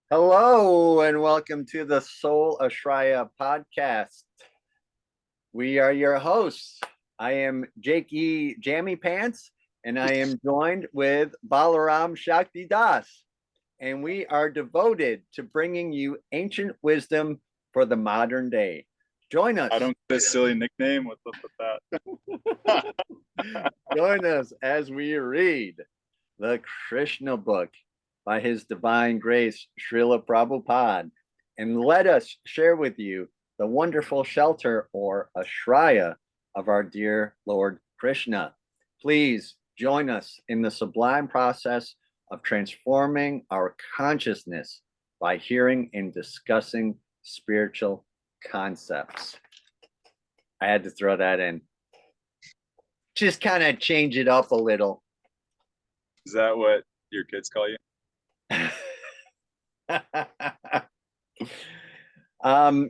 Hello and welcome to the Soul Ashraya podcast. We are your hosts. I am Jake E. Jammy Pants, and I am joined with Balaram Shakti Das. And we are devoted to bringing you ancient wisdom for the modern day. Join us. I don't get a silly nickname. What's up with that? Join us as we read the Krishna book by His Divine Grace, Srila Prabhupada, and let us share with you the wonderful shelter or ashraya of our dear Lord Krishna. Please join us in the sublime process of transforming our consciousness by hearing and discussing spiritual concepts. I had to throw that in. Just kind of change it up a little. Is that what your kids call you?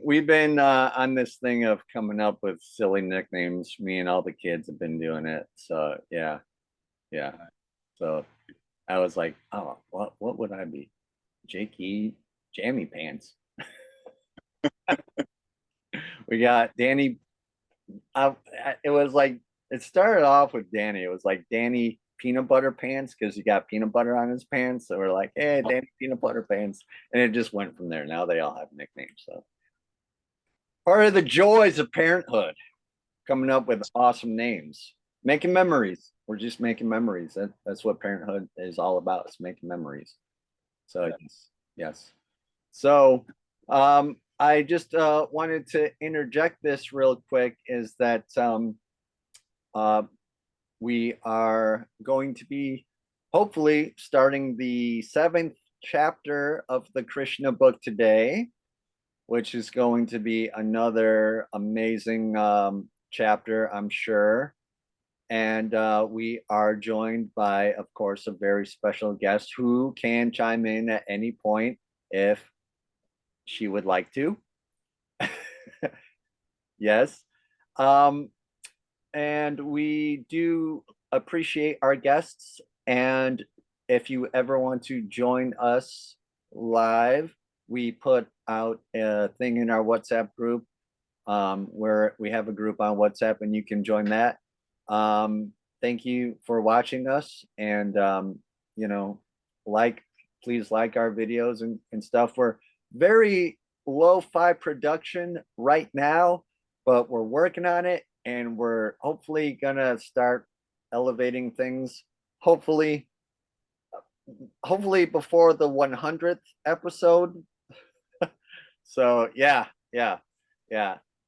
We've been on this thing of coming up with silly nicknames. Me and all the kids have been doing it. So yeah. So I was like, oh, what would I be? Jakey Jammy Pants. We got Danny. It was like it started off with Danny. It was like Danny Peanut Butter Pants because he got peanut butter on his pants. So we're like, hey, Danny Peanut Butter Pants, and it just went from there. Now they all have nicknames. So part of the joys of parenthood, coming up with awesome names, making memories. We're just making memories. That's what parenthood is all about. It's making memories. So yes. So I just wanted to interject this real quick. Is that we are going to be hopefully starting the 7th chapter of the Krishna book today, which is going to be another amazing chapter, I'm sure. And we are joined by, of course, a very special guest who can chime in at any point if she would like to. Yes. And we do appreciate our guests. And if you ever want to join us live, we put out a thing in our WhatsApp group where we have a group on WhatsApp and you can join that. Thank you for watching us. And, please like our videos and stuff. We're very lo-fi production right now, but we're working on it. And we're hopefully gonna start elevating things. Hopefully before the 100th episode. So yeah.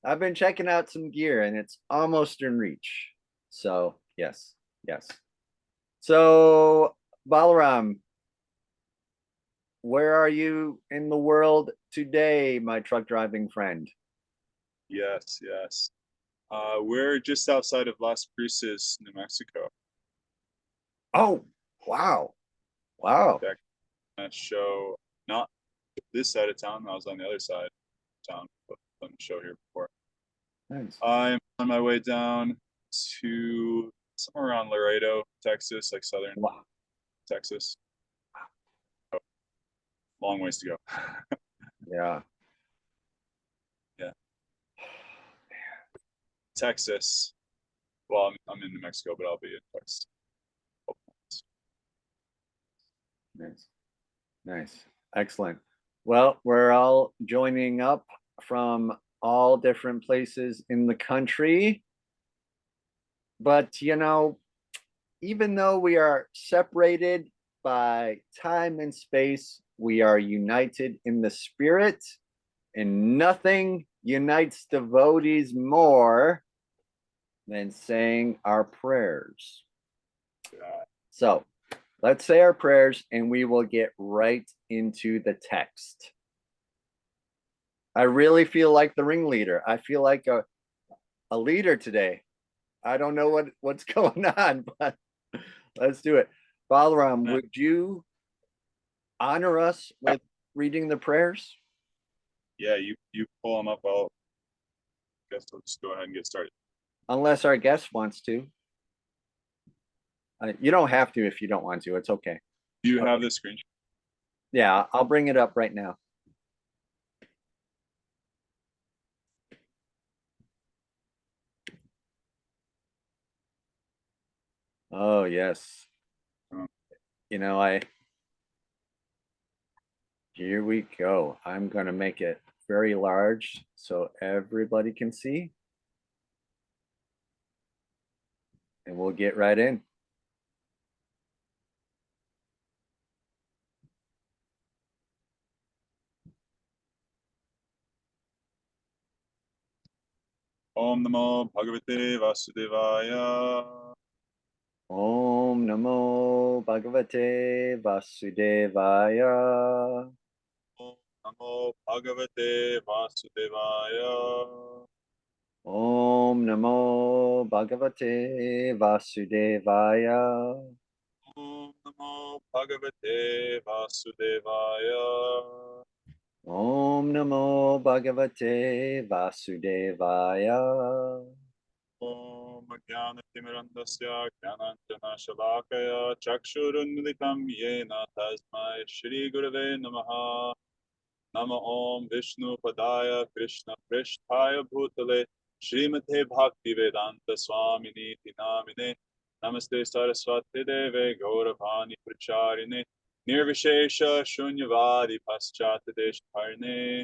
I've been checking out some gear and it's almost in reach. So yes. So Balaram, where are you in the world today, my truck driving friend? Yes. We're just outside of Las Cruces, New Mexico. Oh, wow. That show, not this side of town. I was on the other side of town, but on the show here before. Nice. I'm on my way down to somewhere around Laredo, Texas, like southern Texas. Oh, long ways to go. Yeah. Texas. Well, I'm in New Mexico, but I'll be in Texas. Nice. Excellent. Well, we're all joining up from all different places in the country. But, even though we are separated by time and space, we are united in the spirit, and nothing unites devotees more than saying our prayers. So let's say our prayers and we will get right into the text. I really feel like the ringleader. I feel like a leader today. I don't know what's going on, but let's do it. Balaram, would you honor us with reading the prayers? Yeah, you pull them up. I'll guess we'll just go ahead and get started. Unless our guest wants to. You don't have to if you don't want to. It's okay. Do you have the screen? Yeah, I'll bring it up right now. Oh, yes. Oh, You know, here we go. I'm going to make it very large so everybody can see. And we'll get right in. Om Namo Bhagavate Vasudevaya. Om Namo Bhagavate Vasudevaya. Om Namo Bhagavate Vasudevaya. Om Namo Bhagavate Vasudevaya. Om Namo Bhagavate Vasudevaya. Om Namo Bhagavate Vasudevaya. Om Jnana-timirandasya Jnananjana Shalakaya Chakshurunmilitam Yena Tasmai Shri Gurave Namaha. Nama Om Vishnu Padaya Krishna Prishtaya Bhutale Srimate Bhakti Vedanta Swamini Tinamine Namaste Saraswati Deve Gauravani Pracharine Nirvishesha Shunyavadi Paschata Deshparne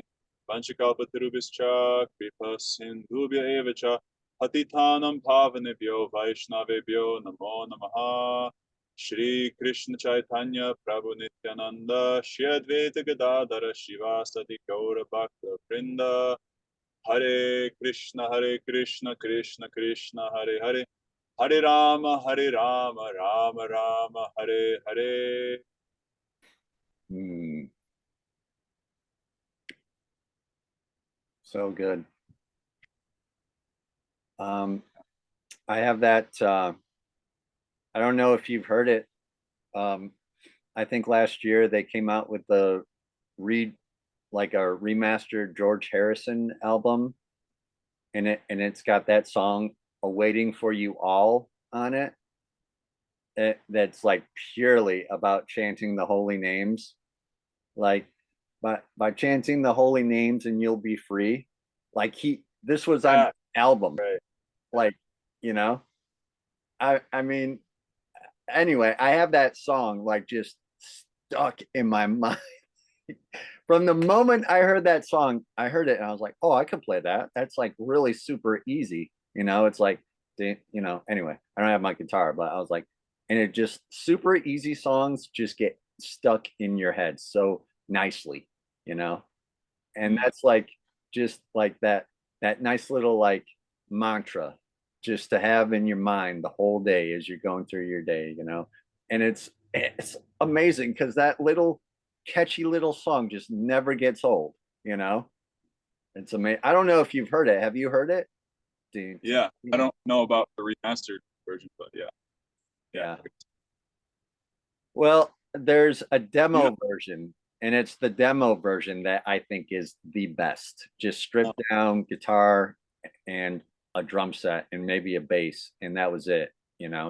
Vanchakalpatarubhischa Kripa Sindhubhya Evacha Patitanam Pavanebhyo Vaishnavebhyo Namo Namaha Shri Krishna Chaitanya Prabhu Nityananda Shri Advaita Gadadhara Shivasati Gaura Bhakta Vrinda Hare Krishna Krishna Krishna Hare Hare Hare Rama Rama Rama Hare Hare. So good. I have that. I don't know if you've heard it. I think last year they came out with the like a remastered George Harrison album, and it's got that song "Awaiting for You All" on it. That's like purely about chanting the holy names, like by chanting the holy names and you'll be free. Like this was on album, Right. like you know. I mean, anyway, I have that song like just stuck in my mind. From the moment I heard that song, I heard it and I was like, oh, I can play that. That's like really super easy. It's like, anyway, I don't have my guitar, but I was like, and it just super easy songs just get stuck in your head so nicely, and that's like just like that nice little like mantra just to have in your mind the whole day as you're going through your day, and it's amazing because that little catchy little song just never gets old, it's amazing. I don't know if you've heard it. Have you heard it? Yeah, I don't know about the remastered version, but yeah. Well, there's a demo version, and it's the demo version that I think is the best. Just stripped down guitar and a drum set and maybe a bass, and that was it,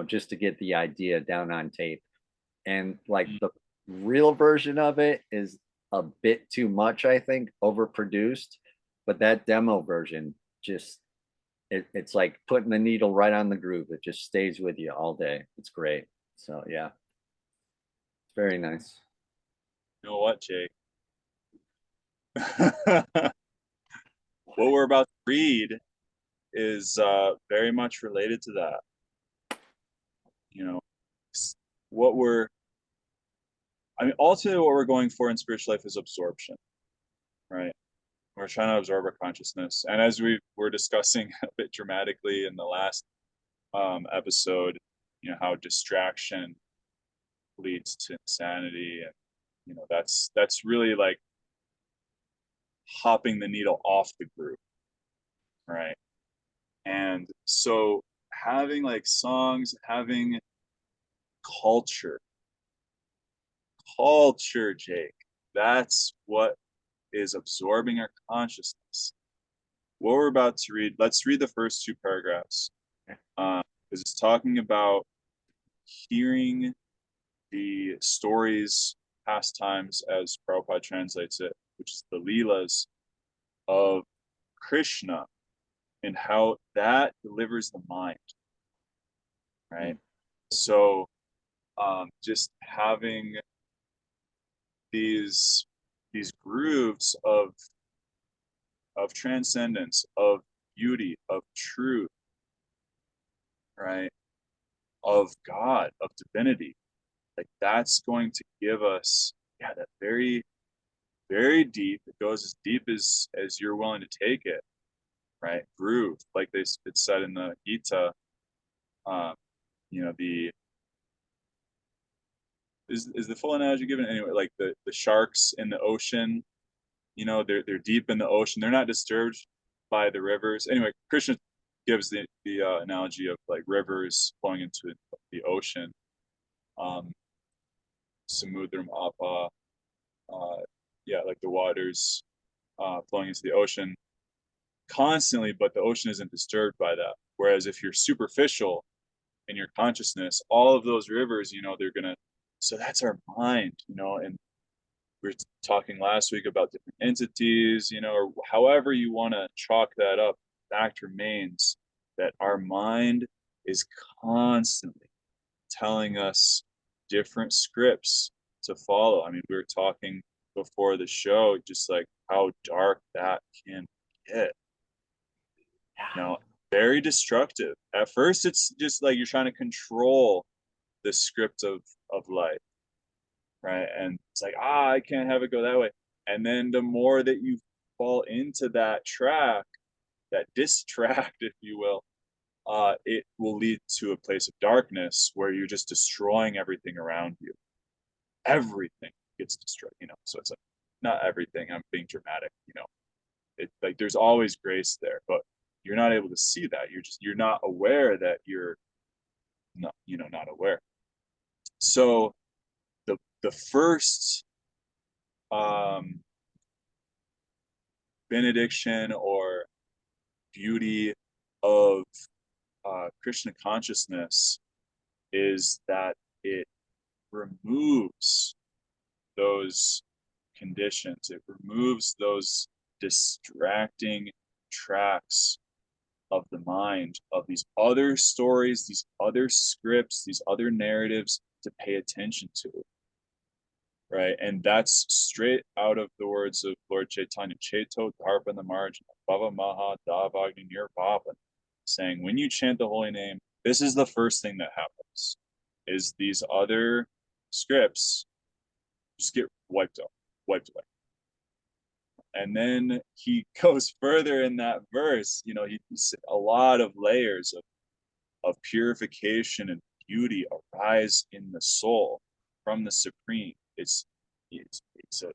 just to get the idea down on tape. And like the real version of it is a bit too much, I think, overproduced. But that demo version just it's like putting the needle right on the groove. It just stays with you all day. It's great. So yeah, it's very nice. You know what, Jake? What we're about to read is very much related to that. What we're ultimately what we're going for in spiritual life is absorption, right? We're trying to absorb our consciousness, and as we were discussing a bit dramatically in the last episode, how distraction leads to insanity, and that's really like hopping the needle off the groove, right? And so having like songs, having culture, Jake, that's what is absorbing our consciousness. What we're about to read, let's read the first two paragraphs, because it's talking about hearing the stories pastimes, as Prabhupada translates it, which is the Leelas of Krishna, and how that delivers the mind, right? So just having these grooves of transcendence, of beauty, of truth, right? Of God, of divinity, like that's going to give us, yeah, that very, very deep. It goes as deep as you're willing to take it, right? Groove, like it's said in the Gita. You know, the is the full analogy given anyway? Like the sharks in the ocean, you know, they're deep in the ocean. They're not disturbed by the rivers. Anyway, Krishna gives the analogy of like rivers flowing into the ocean. Samudram apa, yeah, like the waters flowing into the ocean constantly, but the ocean isn't disturbed by that. Whereas if you're superficial in your consciousness, all of those rivers, you know, they're gonna. So that's our mind, you know, and we were talking last week about different entities, you know, or however you want to chalk that up. Fact remains that our mind is constantly telling us different scripts to follow. I mean, we were talking before the show, just like how dark that can get. You know, very destructive. At first, it's just like you're trying to control the script of life, right? And it's like, I can't have it go that way. And then the more that you fall into that track, that dis-tract, if you will, it will lead to a place of darkness where you're just destroying everything around you. Everything gets destroyed, you know. So it's like, not everything. I'm being dramatic, you know. It like there's always grace there, but you're not able to see that. You're not aware that you're not, you know, not aware. So the first benediction or beauty of Krishna consciousness is that it removes those conditions. It removes those distracting tracks of the mind, of these other stories, these other scripts, these other narratives to pay attention to. Right. And that's straight out of the words of Lord Chaitanya, Cheto Dharpa in the margin, Bhava Maha Davagni Nirvapan, saying when you chant the holy name, this is the first thing that happens, is these other scripts just get wiped away. And then he goes further in that verse, you know, he's a lot of layers of purification and beauty arise in the soul from the Supreme. It's a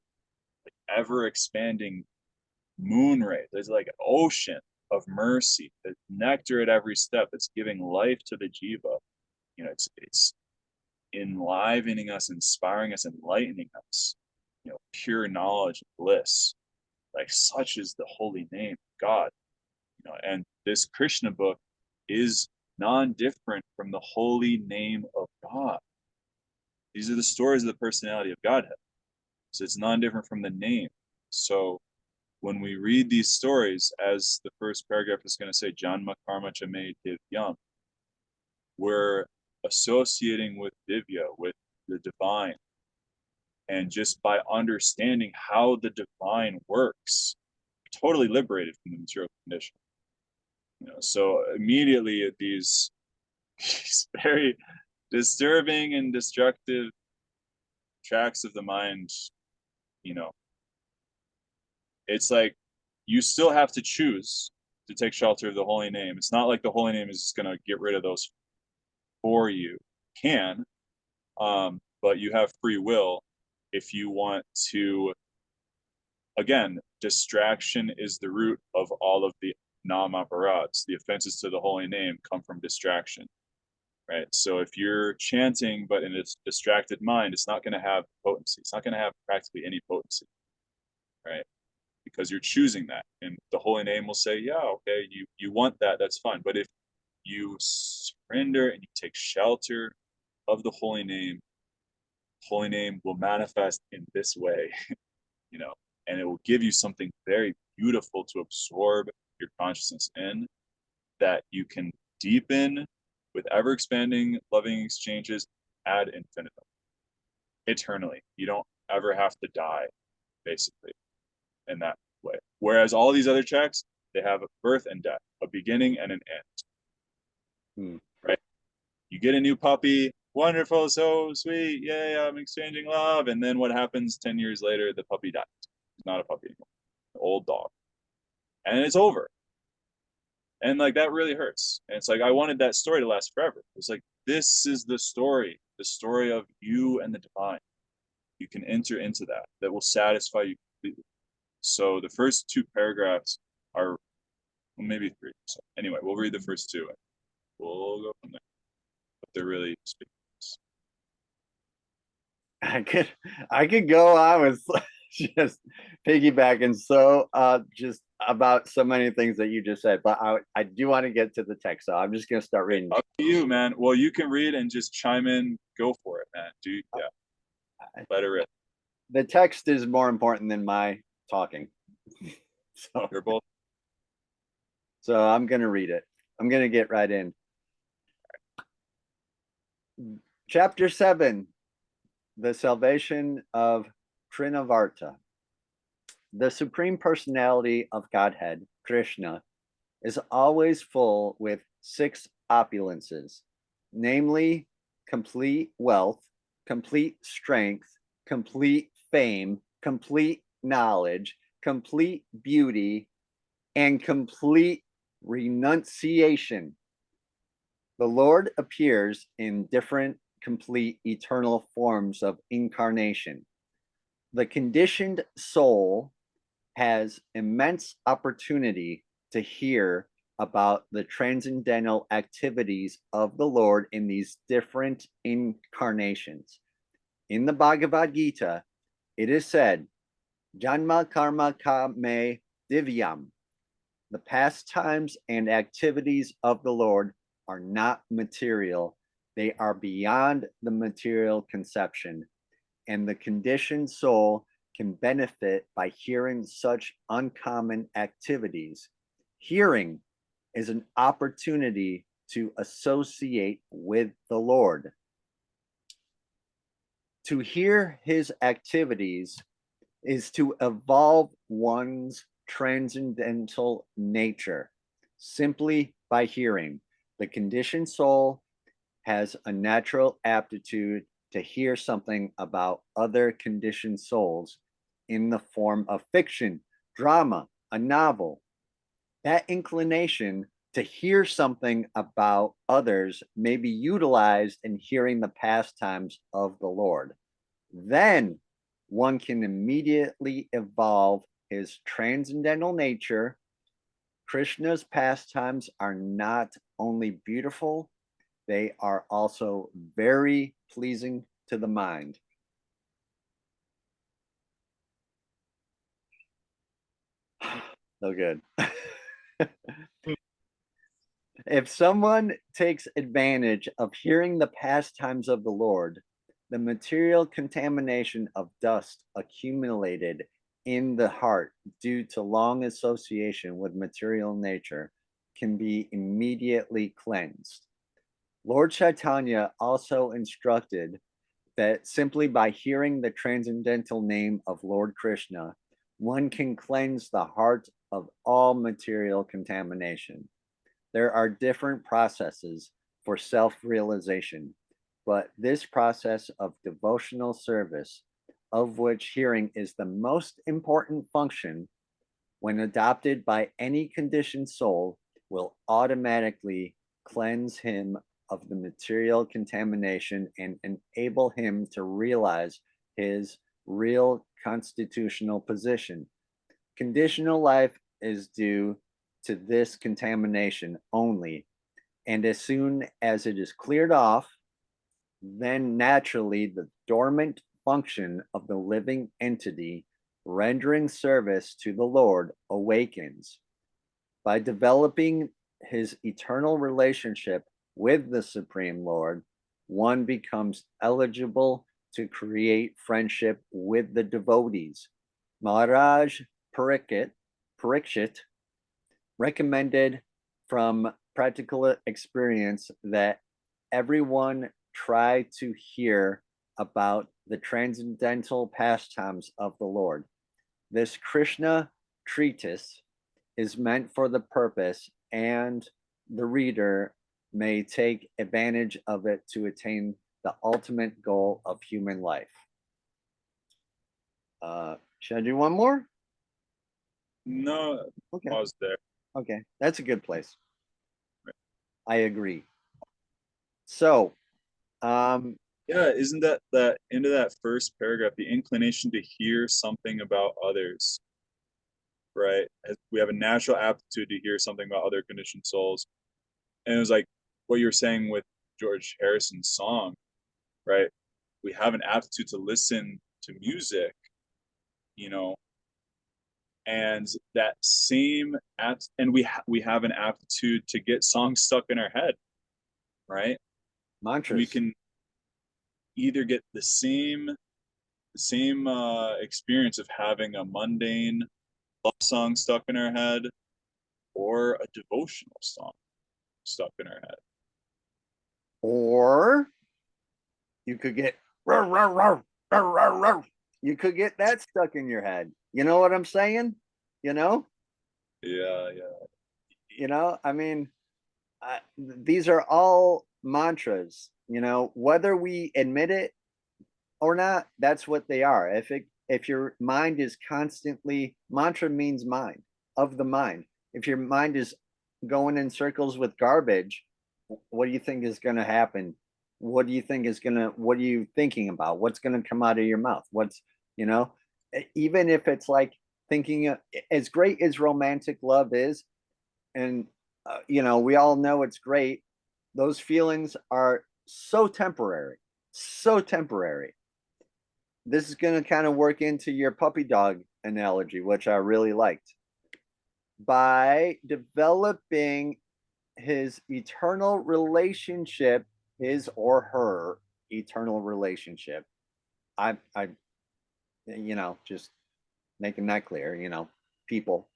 ever expanding moon ray. There's like an ocean of mercy, the nectar at every step. It's giving life to the jiva. You know, it's enlivening us, inspiring us, enlightening us. You know, pure knowledge and bliss. Like such is the holy name of God. You know, and this Krishna book is non-different from the holy name of God. These are the stories of the personality of Godhead. So it's non-different from the name. So when we read these stories, as the first paragraph is going to say, Janma Karma Chame Divyam, we're associating with Divya, with the divine. And just by understanding how the divine works, totally liberated from the material condition. You know, so immediately these very disturbing and destructive tracks of the mind, you know, it's like you still have to choose to take shelter of the holy name. It's not like the holy name is going to get rid of those for you. Can, but you have free will if you want to. Again, distraction is the root of all of the nam-aparats. The offenses to the holy name come from distraction, right? So if you're chanting but in a distracted mind, it's not going to have potency. It's not going to have practically any potency, right? Because you're choosing that, and the holy name will say, yeah, okay, you want that, that's fine. But if you surrender and you take shelter of the holy name, holy name will manifest in this way, you know, and it will give you something very beautiful to absorb your consciousness in, that you can deepen with ever expanding loving exchanges ad infinitum, eternally. You don't ever have to die, basically, in that way. Whereas all these other checks, they have a birth and death, a beginning and an end. Right? You get a new puppy, wonderful, so sweet, yay, I'm exchanging love. And then what happens 10 years later? The puppy dies. It's not a puppy anymore, an old dog. And it's over. And like that really hurts. And it's like I wanted that story to last forever. It's like this is the story of you and the divine. You can enter into that will satisfy you completely. So the first two paragraphs are, well, maybe three. So anyway, we'll read the first two and we'll go from there. But they're really speaking. I could go on with just piggybacking so just about so many things that you just said, but I do want to get to the text, so I'm just gonna start reading. Up to you, man. Well, you can read and just chime in. Go for it, man. Let it rip. The text is more important than my talking. So You're both. So I'm gonna read it. I'm gonna get right in. Chapter 7. The salvation of Trinavarta. The Supreme Personality of Godhead, Krishna, is always full with 6 opulences, namely complete wealth, complete strength, complete fame, complete knowledge, complete beauty, and complete renunciation. The Lord appears in different complete eternal forms of incarnation. The conditioned soul has immense opportunity to hear about the transcendental activities of the Lord in these different incarnations. In the Bhagavad Gita, it is said, Janma karma kame divyam. The pastimes and activities of the Lord are not material. They are beyond the material conception, and the conditioned soul can benefit by hearing such uncommon activities. Hearing is an opportunity to associate with the Lord. To hear his activities is to evolve one's transcendental nature simply by hearing. The conditioned soul has a natural aptitude to hear something about other conditioned souls in the form of fiction, drama, a novel. That inclination to hear something about others may be utilized in hearing the pastimes of the Lord. Then one can immediately evolve his transcendental nature. Krishna's pastimes are not only beautiful, they are also very pleasing to the mind. So good. If someone takes advantage of hearing the pastimes of the Lord, the material contamination of dust accumulated in the heart due to long association with material nature can be immediately cleansed. Lord Chaitanya also instructed that simply by hearing the transcendental name of Lord Krishna, one can cleanse the heart of all material contamination. There are different processes for self-realization, but this process of devotional service, of which hearing is the most important function, when adopted by any conditioned soul, will automatically cleanse him of the material contamination and enable him to realize his real constitutional position. Conditional life is due to this contamination only, and as soon as it is cleared off, then naturally the dormant function of the living entity rendering service to the Lord awakens. By developing his eternal relationship with the Supreme Lord, one becomes eligible to create friendship with the devotees. Maharaj Parikshit recommended from practical experience that everyone try to hear about the transcendental pastimes of the Lord. This Krishna treatise is meant for the purpose, and the reader may take advantage of it to attain the ultimate goal of human life. Should I do one more? No, Okay. pause there. Okay, that's a good place. I agree. So, yeah, isn't that into that first paragraph, the inclination to hear something about others, right? We have a natural aptitude to hear something about other conditioned souls. And it was like what you're saying with George Harrison's song, right? We have an aptitude to listen to music, you know, and that same and we have an aptitude to get songs stuck in our head, right? mantras. We can either get the same experience of having a mundane love song stuck in our head or a devotional song stuck in our head. Or you could get row, row, row, row, row, row. You could get that stuck in your head. You know what I'm saying? You know? Yeah. You know, I mean, these are all mantras, you know, whether we admit it or not, that's what they are. If your mind is constantly, mantra means mind, of the mind. If your mind is going in circles with garbage, what do you think is going to happen? What are you thinking about? What's going to come out of your mouth? What's, you know, even if it's like thinking, as great as romantic love is, and you know, we all know it's great, those feelings are so temporary, so temporary. This is going to kind of work into your puppy dog analogy, which I really liked. By developing his eternal relationship, his or her eternal relationship, I you know, just making that clear, you know, people,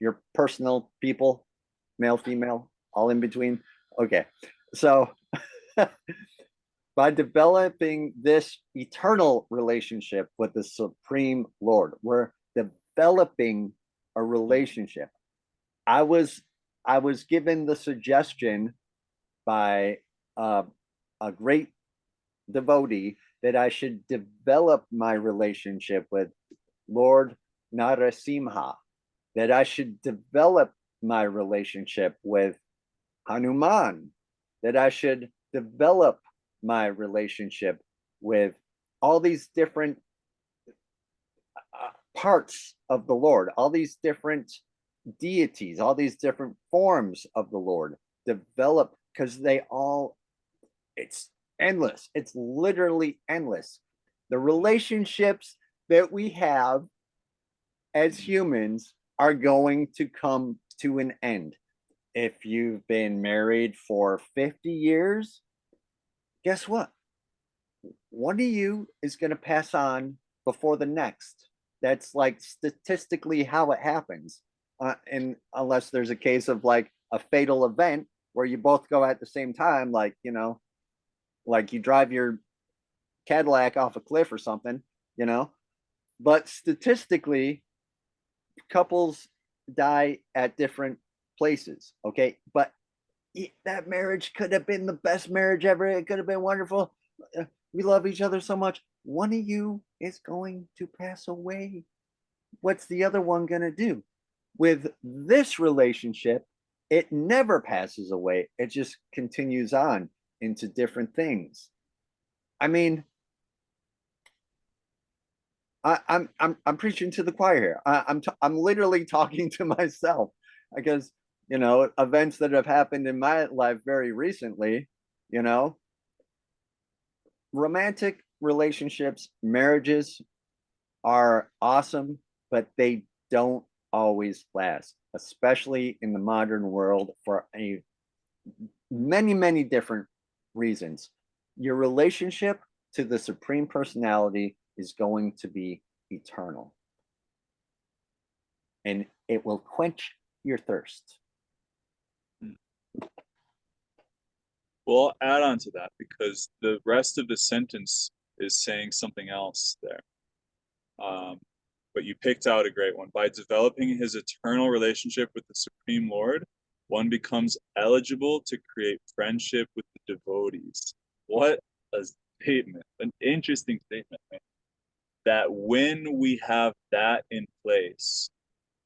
your personal people, male, female, all in between. Okay. So by developing this eternal relationship with the Supreme Lord, we're developing a relationship. I was given the suggestion by a great devotee that I should develop my relationship with Lord Narasimha, that I should develop my relationship with Hanuman, that I should develop my relationship with all these different parts of the Lord, all these different deities, all these different forms of the Lord. Develop, because they all, it's endless. It's literally endless. The relationships that we have as humans are going to come to an end. If you've been married for 50 years, guess what? One of you is going to pass on before the next. That's like statistically how it happens. And unless there's a case of like a fatal event where you both go at the same time, like, you know, like you drive your Cadillac off a cliff or something, you know. But statistically, couples die at different places. Okay. But that marriage could have been the best marriage ever. It could have been wonderful. We love each other so much. One of you is going to pass away. What's the other one going to do? With this relationship, it never passes away. It just continues on into different things. I mean, I'm preaching to the choir here. I'm literally talking to myself because, you know, events that have happened in my life very recently, you know, romantic relationships, marriages are awesome, but they don't always last, especially in the modern world for many different reasons. Your relationship to the Supreme Personality is going to be eternal. And it will quench your thirst. Well, I'll add on to that because the rest of the sentence is saying something else there. But you picked out a great one. By developing his eternal relationship with the Supreme Lord, one becomes eligible to create friendship with the devotees. What a statement, an interesting statement, man. That when we have that in place,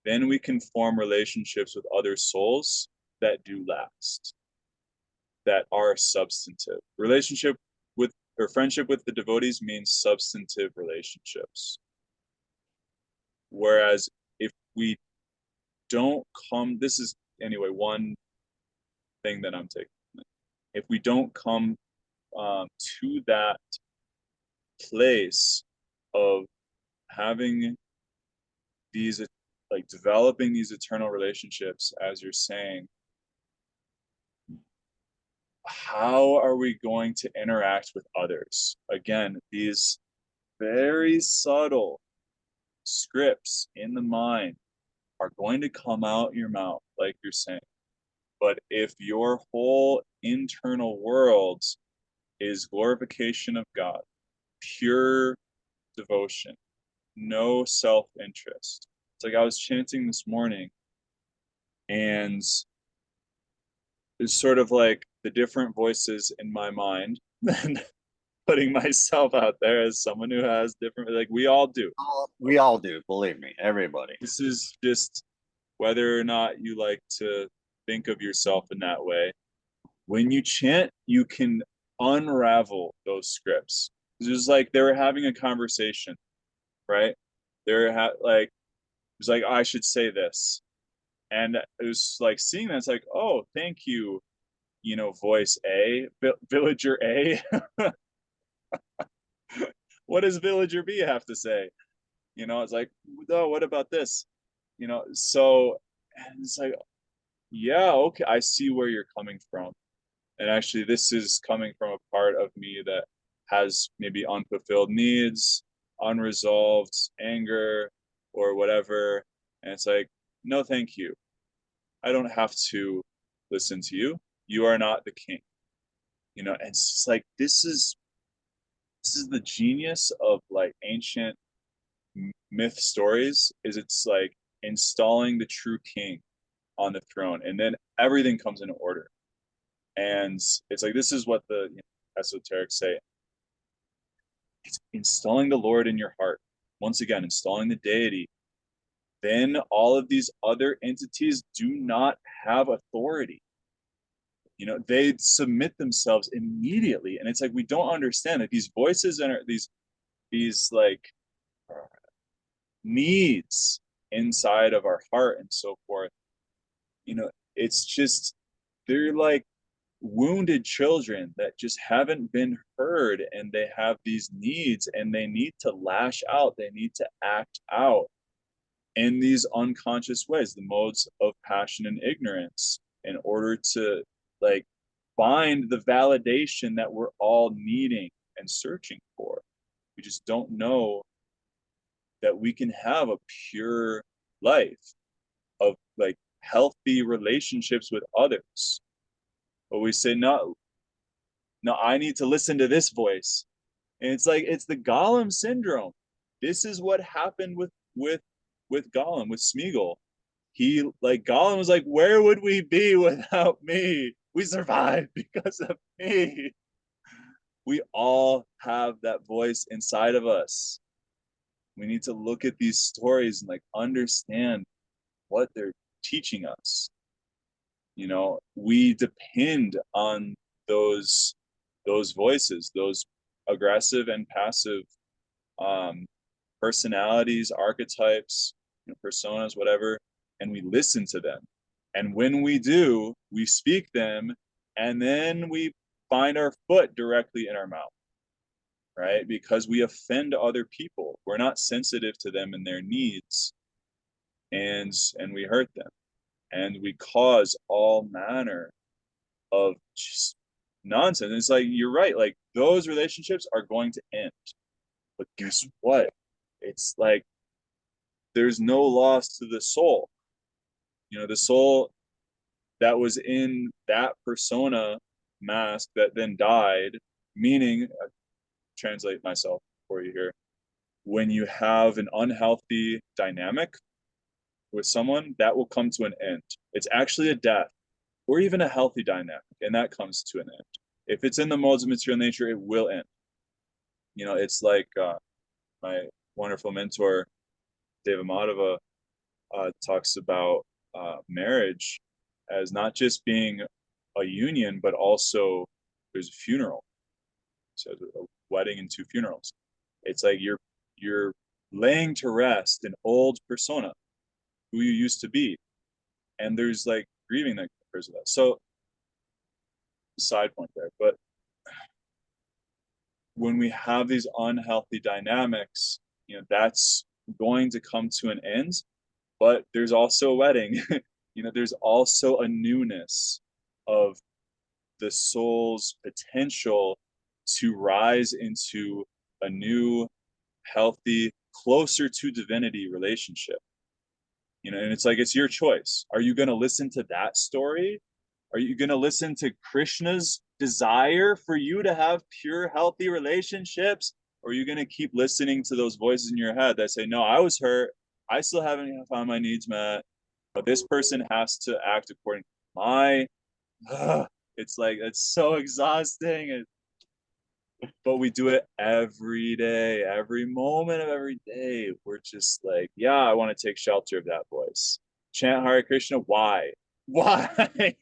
then we can form relationships with other souls that do last, that are substantive. Relationship with or friendship with the devotees means substantive relationships. Whereas if we don't come, this is anyway one thing that I'm taking. If we don't come to that place of having these, like developing these eternal relationships, as you're saying, how are we going to interact with others? Again, these very subtle scripts in the mind are going to come out your mouth, like you're saying. But if your whole internal world is glorification of God, pure devotion, no self-interest. It's like I was chanting this morning, and it's sort of like the different voices in my mind, and putting myself out there as someone who has different, like we all do. We all do, believe me, everybody. This is just whether or not you like to think of yourself in that way. When you chant, you can unravel those scripts. It's just like they were having a conversation, right? Like it was like, I should say this, and it was like seeing that. It's like, oh, thank you, voice A, villager A. What does villager B have to say? It's like, oh, what about this? So and it's like, yeah, okay, I see where you're coming from. And actually, this is coming from a part of me that has maybe unfulfilled needs, unresolved anger, or whatever. And it's like, no, thank you. I don't have to listen to you. You are not the king. And it's just like this is the genius of like ancient myth stories, is it's like installing the true king on the throne, and then everything comes in order. And it's like, this is what the esoterics say. It's installing the Lord in your heart. Once again, installing the deity. Then all of these other entities do not have authority. They submit themselves immediately. And it's like, we don't understand that these voices and these like needs inside of our heart and so forth, it's just, they're like wounded children that just haven't been heard, and they have these needs and they need to lash out, they need to act out in these unconscious ways, the modes of passion and ignorance, in order to like find the validation that we're all needing and searching for. We just don't know that we can have a pure life of like healthy relationships with others. But we say, no, I need to listen to this voice. And it's like, it's the Gollum syndrome. This is what happened with Gollum, with Smeagol. Gollum was like, where would we be without me? We survived because of me. We all have that voice inside of us. We need to look at these stories and like understand what they're teaching us. We depend on those voices, those aggressive and passive personalities, archetypes, personas, whatever, and we listen to them. And when we do, we speak them, and then we find our foot directly in our mouth, right? Because we offend other people. We're not sensitive to them and their needs, and we hurt them, and we cause all manner of just nonsense. And it's like, you're right, like those relationships are going to end. But guess what? It's like there's no loss to the soul. The soul that was in that persona mask that then died, meaning, translate myself for you here. When you have an unhealthy dynamic with someone, that will come to an end. It's actually a death, or even a healthy dynamic, and that comes to an end. If it's in the modes of material nature, it will end. It's like my wonderful mentor, David Madhava, talks about marriage as not just being a union, but also there's a funeral. So a wedding and two funerals. It's like you're laying to rest an old persona who you used to be, and there's like grieving that occurs with that. So side point there, but when we have these unhealthy dynamics, that's going to come to an end. But there's also a wedding. There's also a newness of the soul's potential to rise into a new, healthy, closer to divinity relationship. And it's like, it's your choice. Are you going to listen to that story? Are you going to listen to Krishna's desire for you to have pure, healthy relationships? Or are you going to keep listening to those voices in your head that say, no, I was hurt. I still haven't found my needs met. But this person has to act according to my. It's like, it's so exhausting. But we do it every day, every moment of every day. We're just like, yeah, I want to take shelter of that voice. Chant Hare Krishna. Why? Why?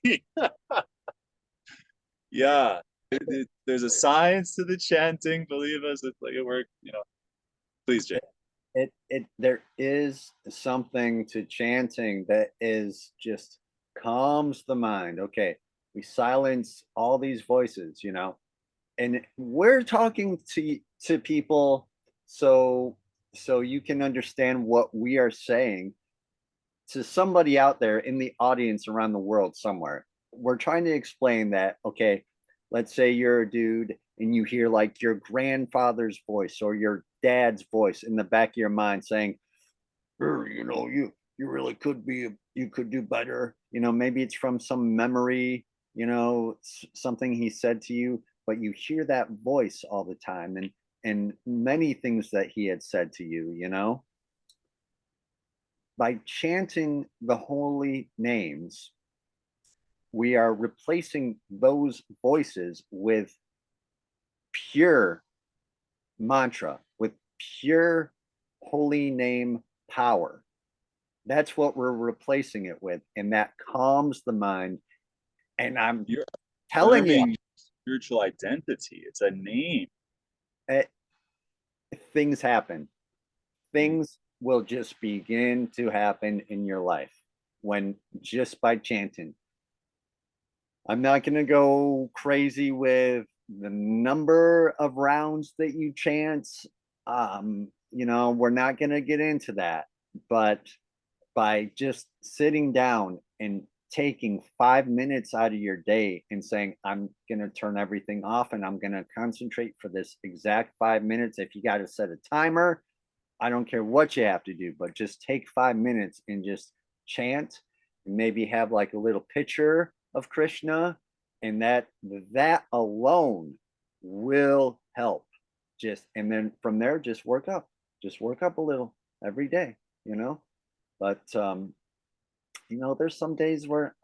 Yeah. There's a science to the chanting. Believe us, it's like it works. Please, Jay. There is something to chanting that is just calms the mind. Okay, we silence all these voices, and we're talking to people so you can understand what we are saying to somebody out there in the audience around the world somewhere. We're trying to explain that, okay, let's say you're a dude and you hear like your grandfather's voice or your dad's voice in the back of your mind saying, you really could be, you could do better. Maybe it's from some memory, something he said to you, but you hear that voice all the time, and many things that he had said to you, by chanting the holy names, we are replacing those voices with pure mantra, with pure holy name power. That's what we're replacing it with, and that calms the mind. And You're telling you, affirming spiritual identity. It's a name. things happen. Things will just begin to happen in your life when just by chanting. I'm not going to go crazy with the number of rounds that you chant. We're not going to get into that. But by just sitting down and taking 5 minutes out of your day and saying, I'm going to turn everything off and I'm going to concentrate for this exact 5 minutes. If you got to set a timer, I don't care what you have to do, but just take 5 minutes and just chant, and maybe have like a little picture of Krishna, and that alone will help. And then from there, just work up a little every day, but there's some days where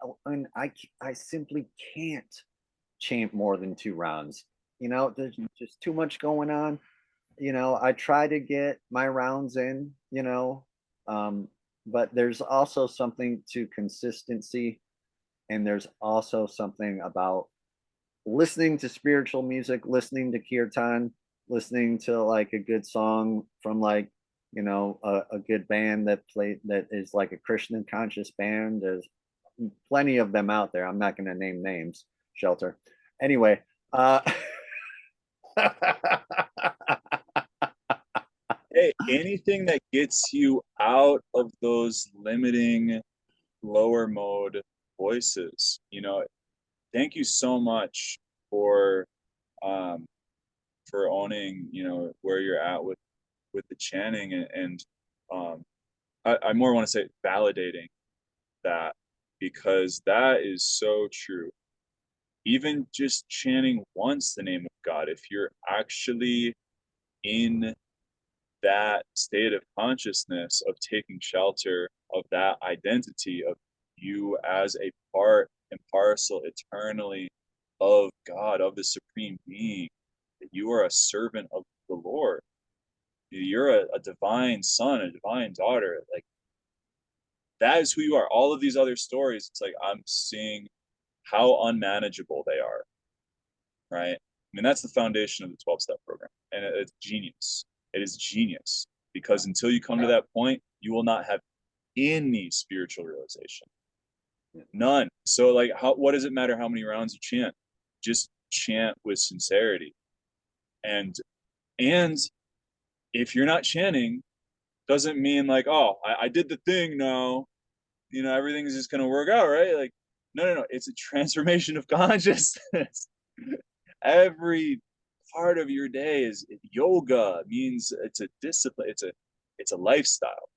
I simply can't chant more than 2 rounds. There's just too much going on. I try to get my rounds in, but there's also something to consistency, and there's also something about listening to spiritual music, listening to kirtan, listening to like a good song from like a good band that is like a Christian conscious band. There's plenty of them out there. I'm not going to name names. Shelter. Anyway, Hey, anything that gets you out of those limiting lower mode voices. Thank you so much for um for owning, you know, where you're at with the chanting, and I more want to say validating that, because that is so true. Even just chanting once the name of God, if you're actually in that state of consciousness of taking shelter of that identity of you as a part and parcel eternally of God, of the supreme being, that you are a servant of the Lord, you're a divine son, a divine daughter, like that is who you are. All of these other stories, it's like I'm seeing how unmanageable they are, right? I mean, that's the foundation of the 12-step program, and it's genius. It is genius, because until you come to that point, you will not have any spiritual realization, none. So like, what does it matter how many rounds you chant? Just chant with sincerity. And if you're not chanting, doesn't mean like, oh, I did the thing now, you know, everything's just gonna work out, right? Like, no, it's a transformation of consciousness. Every part of your day is yoga. Means it's a discipline, it's a lifestyle.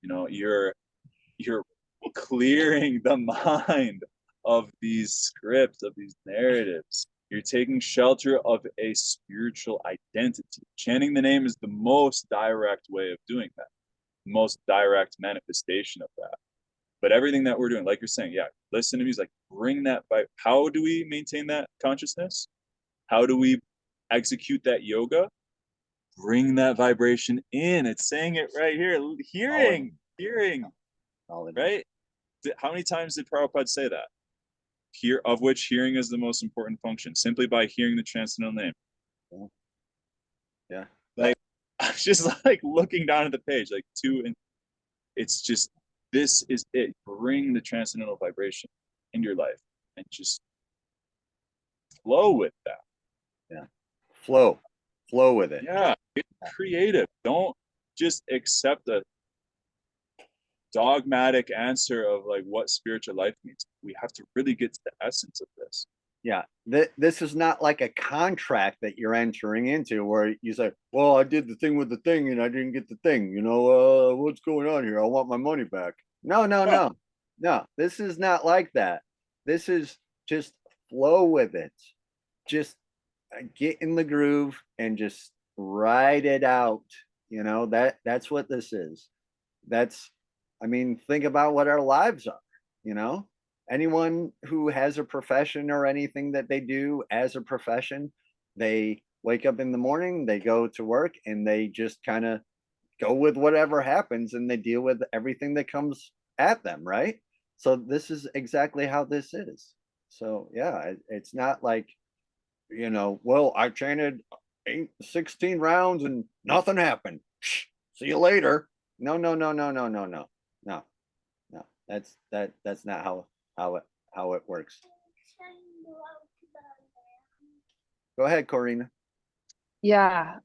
You know, you're clearing the mind of these scripts, of these narratives. You're taking shelter of a spiritual identity. Chanting the name is the most direct way of doing that, the most direct manifestation of that. But everything that we're doing, like you're saying, yeah, listen to music, like bring that by. How do we maintain that consciousness? How do we execute that yoga? Bring that vibration in. It's saying it right here. Hearing, right? How many times did Prabhupada say that? Of which hearing is the most important function, simply by hearing the transcendental name. Yeah. Like, I'm just like looking down at the page, like it's just, this is it. Bring the transcendental vibration in your life and just flow with that. Yeah. Flow with it. Yeah. Get creative. Don't just accept a dogmatic answer of like what spiritual life means. We have to really get to the essence of this. Yeah, this is not like a contract that you're entering into where you say, well, I did the thing with the thing and I didn't get the thing, you know, what's going on here? I want my money back. No, this is not like that. This is just flow with it. Just get in the groove and just ride it out. You know, that's what this is. That's, I mean, think about what our lives are, you know? Anyone who has a profession or anything that they do as a profession, they wake up in the morning, they go to work, and they just kind of go with whatever happens and they deal with everything that comes at them, right? So this is exactly how this is. So yeah, it's not like, you know, well, I chanted 16 rounds and nothing happened. See you later. No. No. That's not how it works. Go ahead, Corina. Yeah,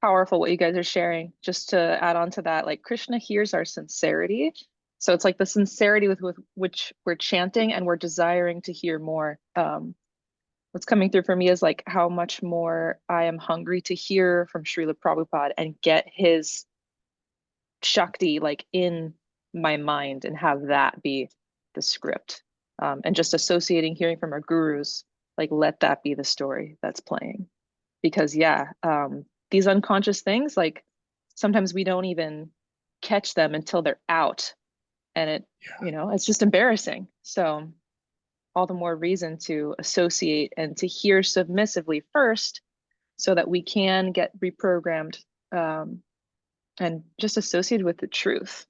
powerful what you guys are sharing. Just to add on to that, like Krishna hears our sincerity. So it's like the sincerity with which we're chanting and we're desiring to hear more. What's coming through for me is like how much more I am hungry to hear from Srila Prabhupada and get his Shakti like in my mind and have that be the script. And just associating hearing from our gurus, like let that be the story that's playing. Because yeah, these unconscious things, like sometimes we don't even catch them until they're out. And it, you know, it's just embarrassing. So all the more reason to associate and to hear submissively first so that we can get reprogrammed and just associated with the truth.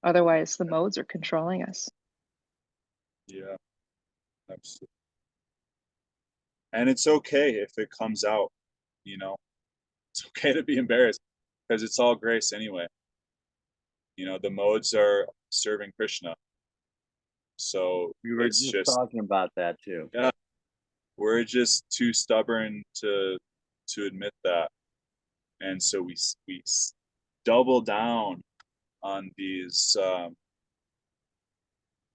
Otherwise, the modes are controlling us. Yeah, absolutely. And it's okay if it comes out, you know, it's okay to be embarrassed because it's all grace anyway. You know, the modes are serving Krishna. So We were it's just talking about that too. Yeah, we're just too stubborn to admit that. And so we double down on these,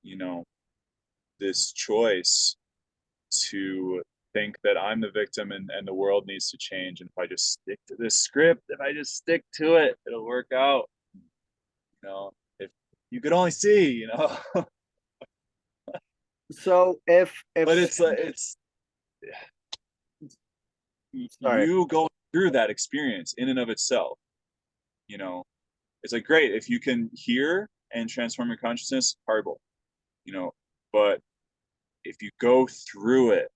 you know, this choice to think that I'm the victim and the world needs to change. And if I just stick to this script, if I just stick to it, it'll work out. You know, if you could only see, you know. So if But it's like sorry, you going through that experience in and of itself, you know, it's like great if you can hear and transform your consciousness, horrible, you know, but if you go through it,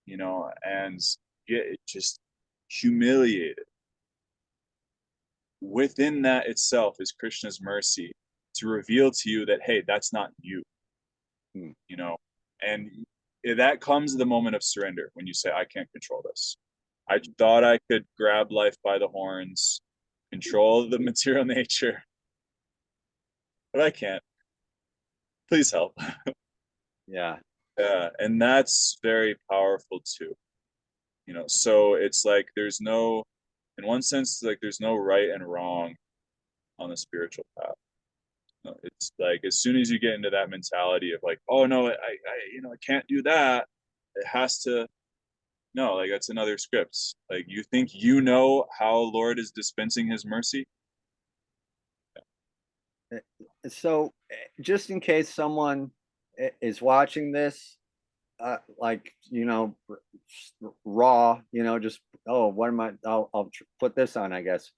you know, and get just humiliated, within that itself is Krishna's mercy to reveal to you that, hey, that's not you, Hmm. you know, and that comes the moment of surrender when you say, I can't control this. I thought I could grab life by the horns, control the material nature, but I can't. Please help. yeah. Yeah, and that's very powerful too. You know, so it's like there's no, in one sense, like there's no right and wrong on the spiritual path. No, it's like as soon as you get into that mentality of like, oh no, you know, I can't do that. It has to. No, like that's another script. Like you think you know how Lord is dispensing His mercy. So just in case someone is watching this, like, you know, raw, you know, just, oh, what am I, I'll put this on, I guess.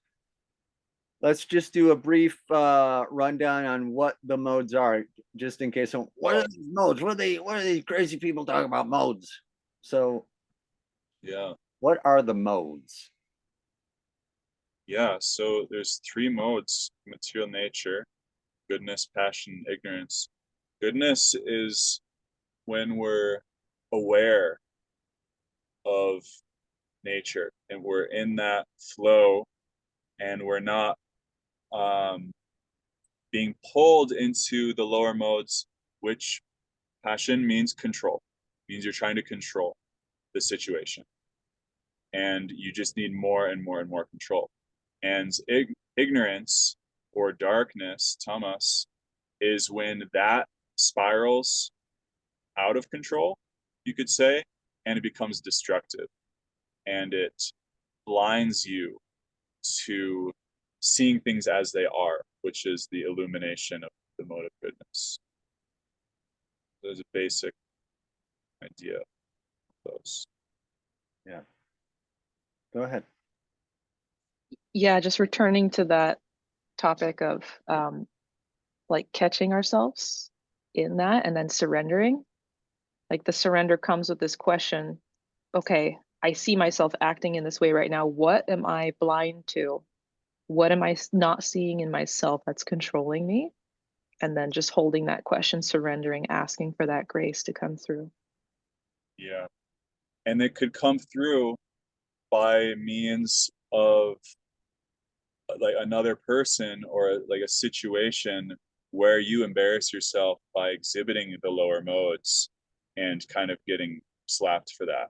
Let's just do a brief rundown on what the modes are, just in case. What are these modes? What are these crazy people talking about modes? So Yeah, what are the modes? yeah. So there's three modes: material nature, goodness, passion, ignorance. Goodness is when we're aware of nature and we're in that flow and we're not um, being pulled into the lower modes, which passion means control, means you're trying to control the situation and you just need more and more and more control. And ignorance or darkness, tamas, is when that spirals out of control, you could say, and it becomes destructive and it blinds you to seeing things as they are, which is the illumination of the mode of goodness. There's a basic idea of those. Yeah. Go ahead. Yeah, just returning to that topic of like catching ourselves in that and then surrendering. Like the surrender comes with this question, okay, I see myself acting in this way right now. What am I blind to? What am I not seeing in myself that's controlling me? And then just holding that question, surrendering, asking for that grace to come through. Yeah. And it could come through by means of like another person or like a situation where you embarrass yourself by exhibiting the lower modes and kind of getting slapped for that.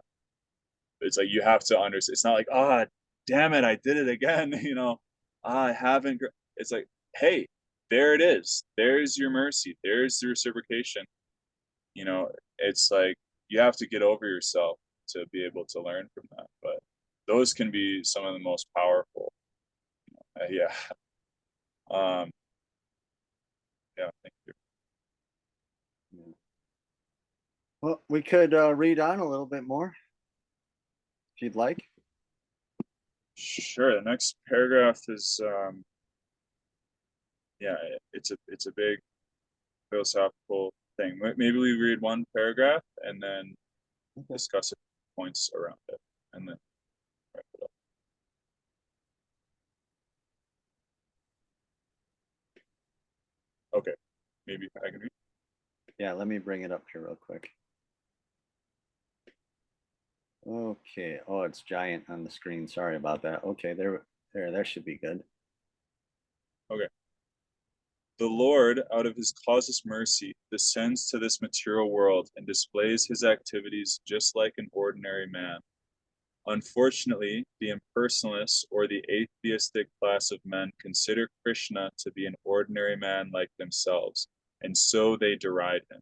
It's like you have to understand. It's not like, ah, oh, damn it, I did it again. You know, I haven't. It's like, hey, there it is. There's your mercy. There's the reciprocation. You know, it's like you have to get over yourself to be able to learn from that. But those can be some of the most powerful. Yeah. Um, yeah. Thank you. Yeah. Well, we could read on a little bit more if you'd like. Sure. The next paragraph is, yeah, it's a big philosophical thing. Maybe we read one paragraph and then Okay. discuss points around it, and then wrap it up. Okay, maybe I can read. Yeah, let me bring it up here real quick. Okay. Oh, it's giant on the screen. Sorry about that. Okay, that should be good. Okay. The Lord, out of his causeless mercy, descends to this material world and displays his activities just like an ordinary man. Unfortunately, the impersonalists or the atheistic class of men consider Krishna to be an ordinary man like themselves, and so they deride him.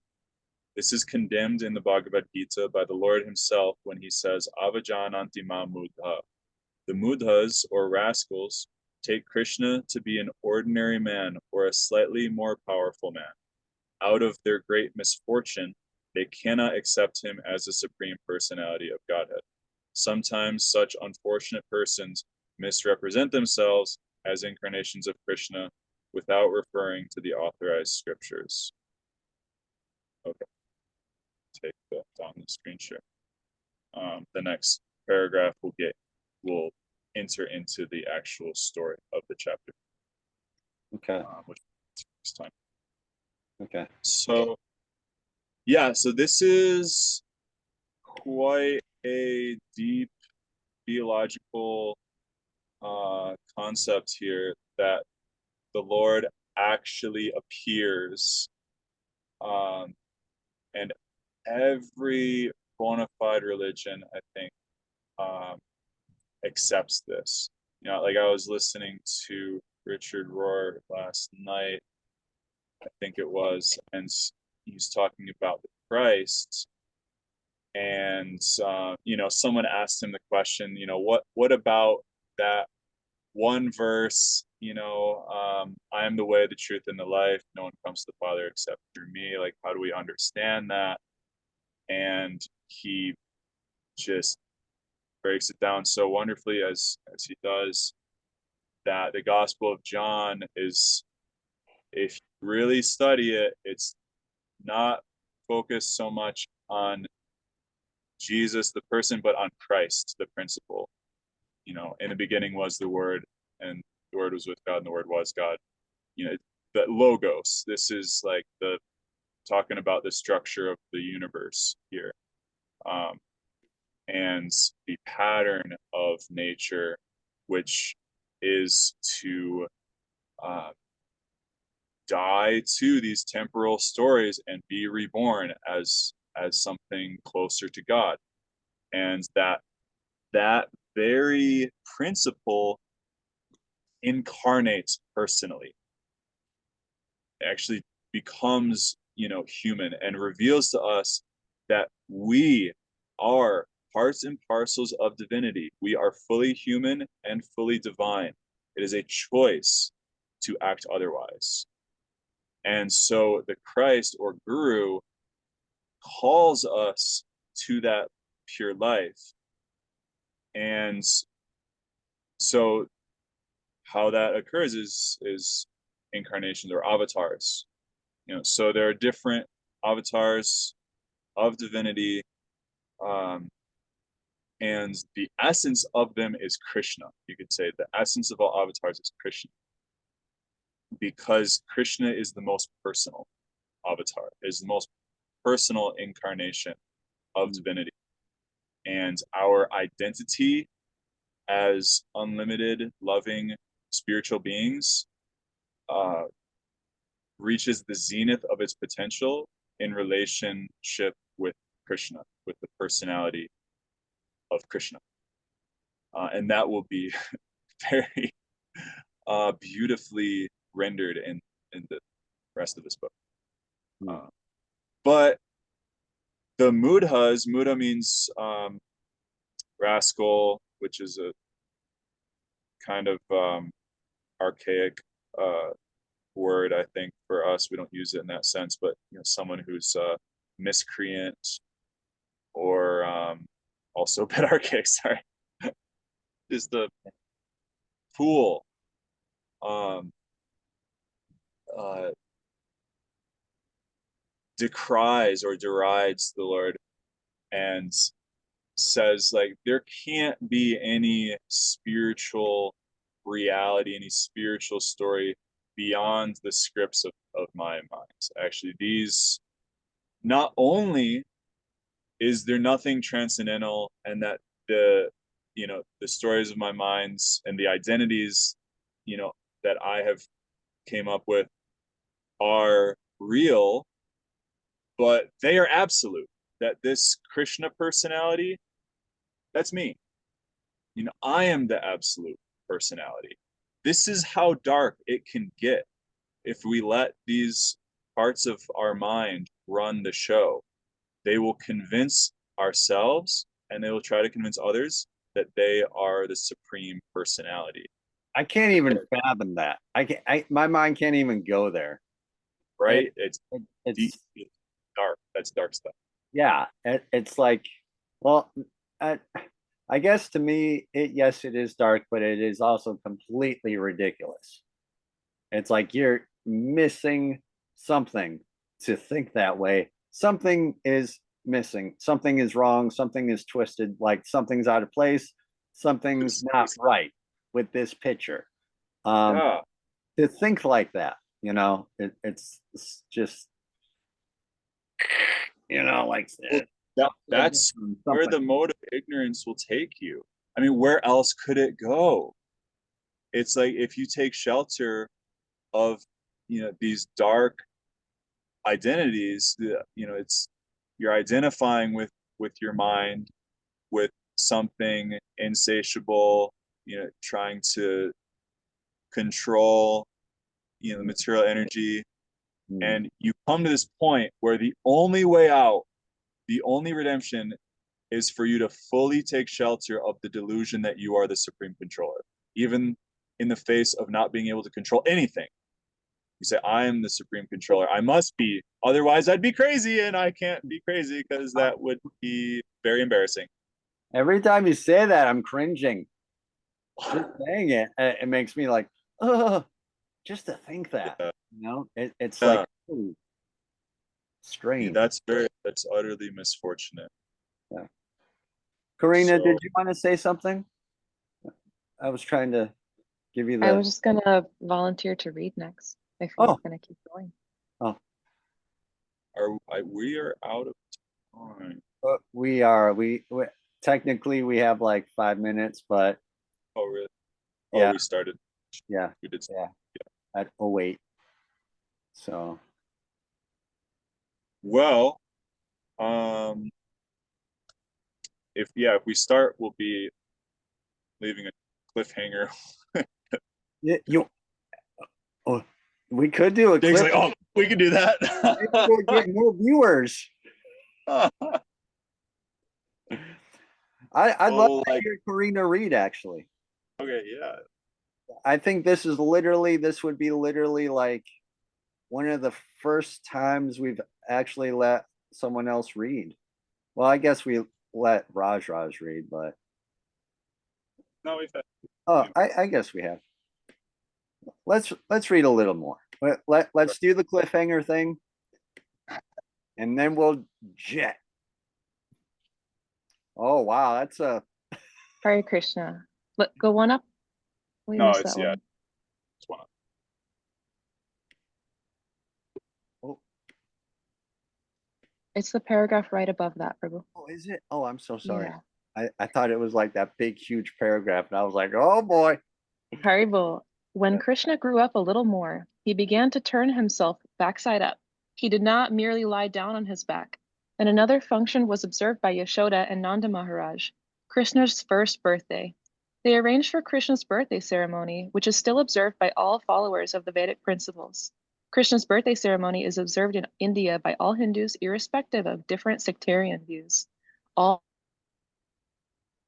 This is condemned in the Bhagavad Gita by the Lord himself when he says, Avajananti ma mudha. The mudhas, or rascals, take Krishna to be an ordinary man or a slightly more powerful man. Out of their great misfortune, they cannot accept him as the Supreme Personality of Godhead. Sometimes such unfortunate persons misrepresent themselves as incarnations of Krishna without referring to the authorized scriptures. Okay, take that down the screen share. The next paragraph will enter into the actual story of the chapter. Okay. Which takes time. Okay. So, yeah, so this is quite a deep theological concept here, that the Lord actually appears, and every bona fide religion, I think, accepts this. You know, like I was listening to Richard Rohr last night, I think it was, and he's talking about the Christ. And you know, someone asked him the question, you know, what about that one verse, you know, I am the way, the truth, and the life. No one comes to the Father except through me. Like, how do we understand that? And he just breaks it down so wonderfully, as he does, that the Gospel of John is, if you really study it, it's not focused so much on Jesus, the person, but on Christ, the principle. You know, in the beginning was the Word, and the Word was with God, and the Word was God. You know, the logos. This is like the talking about the structure of the universe here, and the pattern of nature, which is to die to these temporal stories and be reborn as something closer to God, and that very principle incarnates personally, actually becomes, you know, human, and reveals to us that we are parts and parcels of divinity. We are fully human and fully divine. It is a choice to act otherwise. And so the Christ, or Guru, calls us to that pure life. And so how that occurs is incarnations, or avatars. You know, so there are different avatars of divinity, and the essence of them is Krishna. You could say the essence of all avatars is Krishna, because Krishna is the most personal avatar, is the most personal incarnation of divinity. And our identity as unlimited, loving, spiritual beings reaches the zenith of its potential in relationship with Krishna, with the personality of Krishna. And that will be very beautifully rendered in the rest of this book. But the mudhas, mudha means rascal, which is a kind of archaic word, I think, for us. We don't use it in that sense, but you know, someone who's miscreant, or also a bit archaic, sorry, is the fool. Decries or derides the Lord, and says, like, there can't be any spiritual reality, any spiritual story beyond the scripts of my mind. Actually, these, not only is there nothing transcendental, and that the, you know, the stories of my minds and the identities, you know, that I have came up with are real, but they are absolute. That this Krishna personality, that's me. You know, I am the absolute personality. This is how dark it can get if we let these parts of our mind run the show. They will convince ourselves and they will try to convince others that they are the supreme personality. I can't even fathom that. My mind can't even go there. Right? It's Deep, it's dark. That's dark stuff. yeah. It's like, well, I guess to me, yes, it is dark, but it is also completely ridiculous. It's like you're missing something to think that way. Something is missing. Something is wrong. Something is twisted. Like something's out of place. Something's not right with this picture. Yeah. To think like that, it's just, like that's where the mode of ignorance will take you. I mean, where else could it go? It's like if you take shelter of these dark identities, it's you're identifying with your mind, with something insatiable, trying to control the material energy, and you come to this point where the only way out, the only redemption, is for you to fully take shelter of the delusion that you are the supreme controller, even in the face of not being able to control anything. You say, I am the supreme controller. I must be. Otherwise, I'd be crazy, and I can't be crazy because that would be very embarrassing. Every time you say that, I'm cringing. Just saying it, it makes me like, oh, just to think that, it's like, ooh, strange. That's utterly misfortunate. Yeah. Karina, did you want to say something? I was trying to give you the. I was just gonna volunteer to read next if you're gonna keep going. Oh, we are out of time. We are. We technically we have like 5 minutes, but. Oh really? Yeah. Oh, we started. Yeah. We did. Yeah. At 08. So. Well, if we start, we'll be leaving a cliffhanger. Yeah, we could do a Dig's clip. like, oh, we can do that. We'll get more viewers. I'd love to hear Karina read, actually. Okay, yeah. I think this would be literally like one of the first times we've actually let someone else read. Well, I guess we let Raj read, but no, we've had. Oh, I guess we have. Let's read a little more. Let's do the cliffhanger thing, and then we'll jet. Oh wow, that's a. Hare Krishna. Go one up. We No, missed it's that one. It's one up. Oh. It's the paragraph right above that, Prabhu. Oh, is it? Oh, I'm so sorry. Yeah. I thought it was like that big, huge paragraph, and I was like, oh boy. Haribo. When Krishna grew up a little more, he began to turn himself backside up. He did not merely lie down on his back. And another function was observed by Yashoda and Nanda Maharaj, Krishna's first birthday. They arranged for Krishna's birthday ceremony, which is still observed by all followers of the Vedic principles. Krishna's birthday ceremony is observed in India by all Hindus, irrespective of different sectarian views. All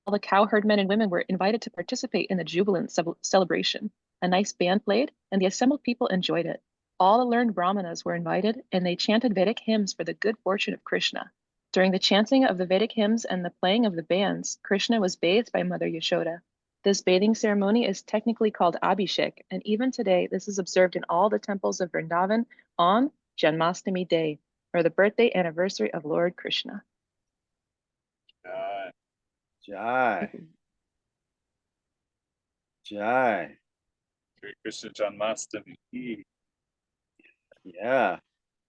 the cowherd men and women were invited to participate in the jubilant celebration. A nice band played, and the assembled people enjoyed it. All the learned brahmanas were invited, and they chanted Vedic hymns for the good fortune of Krishna. During the chanting of the Vedic hymns and the playing of the bands, Krishna was bathed by Mother Yashoda. This bathing ceremony is technically called Abhishek, and even today this is observed in all the temples of Vrindavan on Janmashtami Day, or the birthday anniversary of Lord Krishna. Jai. Jai. Krishna Janmashtami. Yeah.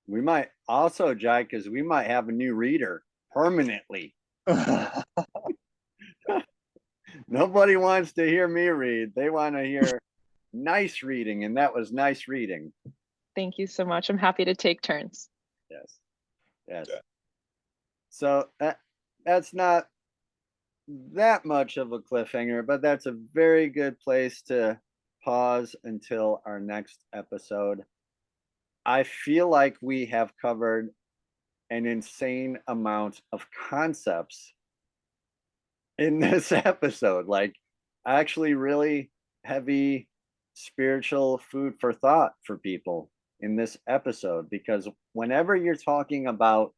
We might also, Jai, because we might have a new reader permanently. Nobody wants to hear me read. They want to hear nice reading, and that was nice reading. Thank you so much. I'm happy to take turns. Yes. Yes. Yeah. So that's not that much of a cliffhanger, but that's a very good place to pause until our next episode. I feel like we have covered an insane amount of concepts in this episode, like actually really heavy spiritual food for thought for people in this episode, because whenever you're talking about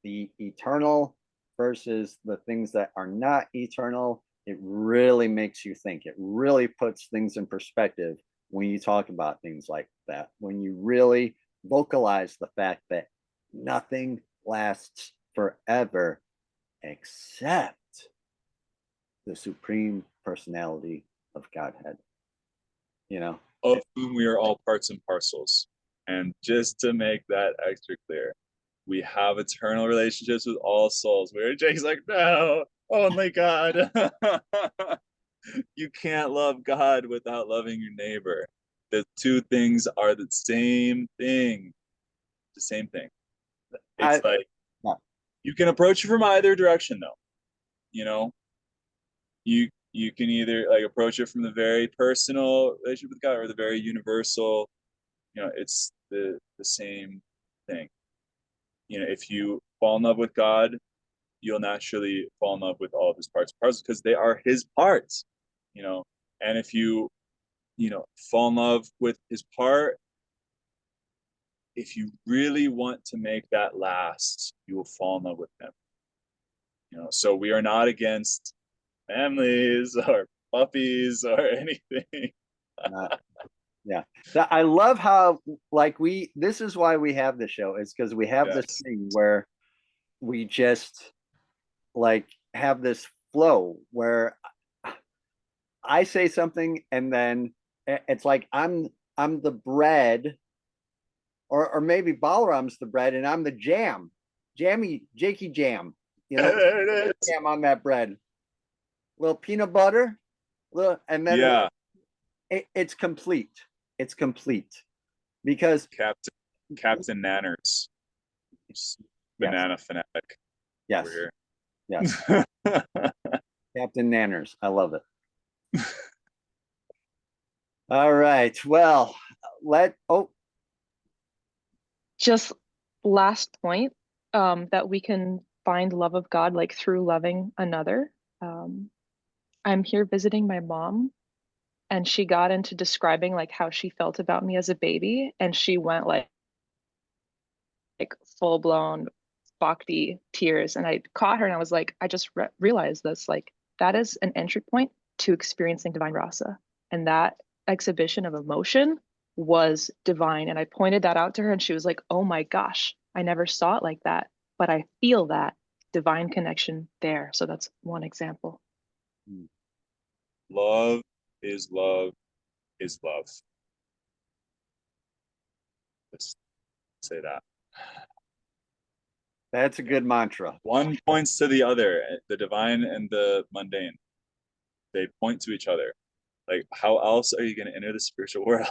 the eternal versus the things that are not eternal, it really makes you think. It really puts things in perspective when you talk about things like that, when you really vocalize the fact that nothing lasts forever except the supreme personality of Godhead. You know, Of whom we are all parts and parcels. And just to make that extra clear, we have eternal relationships with all souls. Where Jake's like, no, only God. You can't love God without loving your neighbor. The two things are the same thing. The same thing. It's like yeah. you can approach it from either direction, though. You know, you can either like approach it from the very personal relationship with God or the very universal. You know, it's the same thing. You know, if you fall in love with God, you'll naturally fall in love with all of his parts because they are his parts. You know, and if you fall in love with his part, if you really want to make that last, you will fall in love with him. You know, so we are not against families or puppies or anything. Yeah. I love how like this is why we have the show. It's because we have this thing where we just like have this flow where I say something and then it's like I'm the bread, or maybe Balaram's the bread and I'm the jam. Jakey jam. You know, There it is. jam on that bread. Little peanut butter, and then Yeah, it's complete. It's complete because Captain Nanners, banana fanatic. yes, Over yes, here. Captain Nanners. I love it. All right. Well, Just last point, that we can find love of God like through loving another. I'm here visiting my mom, and she got into describing like how she felt about me as a baby, and she went like full blown bhakti tears, and I caught her and I was like, I just realized this, like that is an entry point to experiencing divine rasa, and that exhibition of emotion was divine. And I pointed that out to her and she was like, oh my gosh, I never saw it like that, but I feel that divine connection there. So that's one example. Love is love is love. Let's say that. that's a good mantra. One points to the other, the divine and the mundane. They point to each other. Like, how else are you going to enter the spiritual world?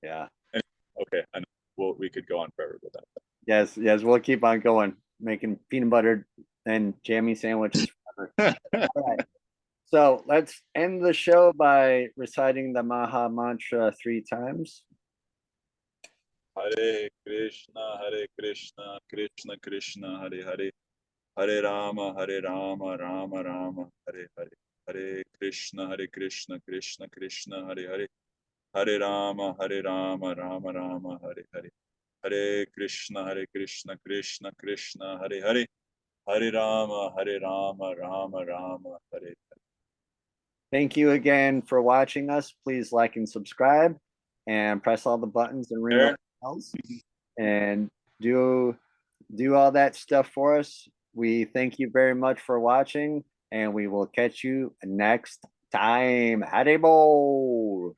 Yeah. Okay, I know. Well, we could go on forever with that. Yes, we'll keep on going, making peanut butter and jammy sandwiches forever. All right. So let's end the show by reciting the Maha Mantra 3 times. Hare Krishna, Krishna Krishna, Hare Hare, Hare Rama, Rama Rama, Hare Hare, Hare Krishna, Krishna Krishna, Hare Hare, Hare Rama, Rama Rama, Hare Hare, Hare Krishna, Krishna Krishna, Hare Hare, Hare Rama, Rama Rama, Hare Hare. Thank you again for watching us. Please like and subscribe and press all the buttons and ring all the bells and do all that stuff for us. We thank you very much for watching, and we will catch you next time. Haribol.